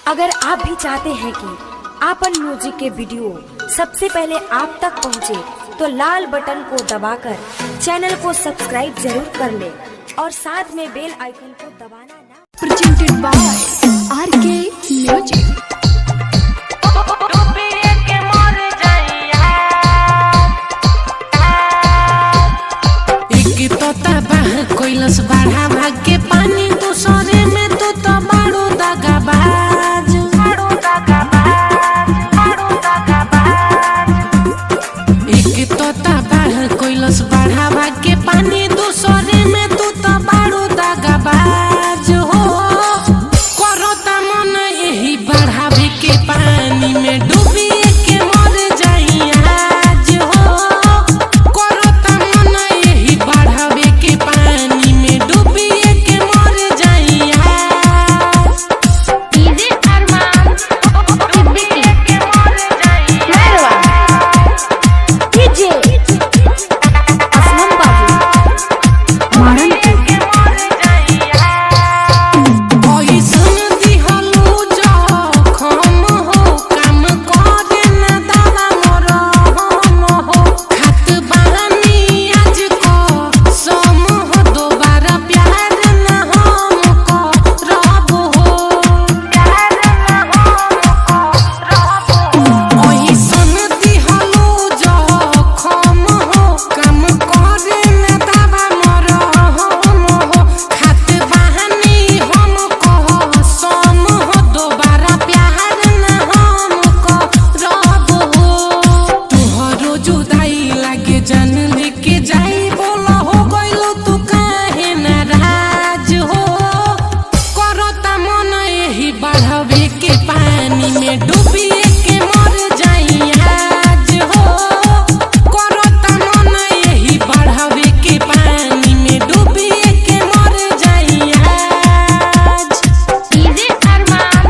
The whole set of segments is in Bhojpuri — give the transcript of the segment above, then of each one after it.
अगर आप भी चाहते हैं कि आपन म्यूजिक के वीडियो सबसे पहले आप तक पहुंचे, तो लाल बटन को दबाकर चैनल को सब्सक्राइब जरूर कर ले और साथ में बेल आइकन को दबाना ना। Presented by RK Music। कोइलस बढ़ा भाग के पानी दूसरे में तू तो बाड़ू दगाबाज एक तोता बाढ़ कोइलस बढ़ा भाग के पानी दूसरे में तू तो बाड़ू दगाबाज हो। करो ता मन यही बढ़ावे के पानी में डूबी के मर जाई आज हो। करो ता मन यही बढ़ावे के पानी में डूबी के मर जाई आज। डीजे अरमान डूबी के मर जाई डीजे असलम बाबू मारन के मर जाई। ओई सुन दिहलु जखम हो काम करे ना दादा मोर हम हो। खात बानी आज को सम हो दोबारा प्यार ना हमको रब हो। प्यार ना हमको रब हो। ओई सुन दिहलु जखम हो काम करे ना दादा मोर हम हो। खात बानी हमको सम हो दोबारा प्यार ना हमको रब हो। तुहरो जुदाई लागे जान लेके जाई बोला हो गइलो तू काहे नाराज हो। करो ता मन यही बढ़ावे के पानी में डूबी के मर जाई आज हो। करो ता मन यही बढ़ावे के पानी में डूबी के मर जाई आज। डीजे अरमान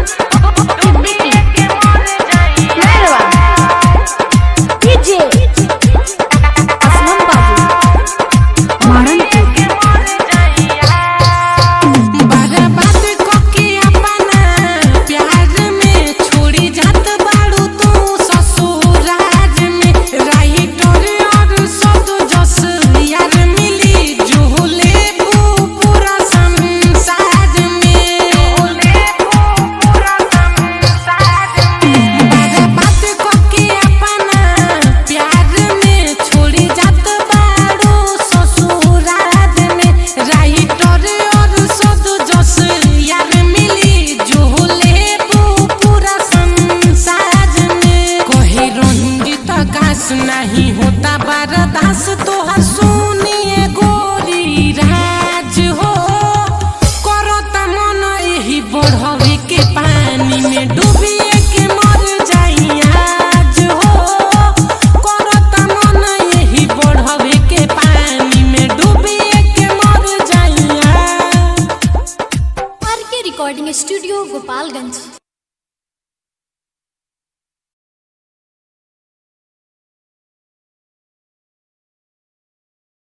डूबी के मर जाई डीजे असलम बाबू मारन के मर जाई। बर्बाद करके अपना प्यार में छोड़ी जात बाड़ू तू ससुराज में। राइटर और सद जस यार मिली झूले पूरा संसार में। बर्बाद करके अपना प्यार में छोड़ी जात बाड़ू ससुराज में। राइटर और सद जस यार मिली झूले पूरा संसार में। कहे रंजित आकाश नहीं होता बर्दाश्त तोहर सुनिए गोरी राज हो। करो ता मन यही बढ़ावे के पानी में डूबी के मर जाई आज हो। करो ता मन यही बढ़ावे के पानी में डूबी के मर जाई आज। RK recording studio Gopalganj.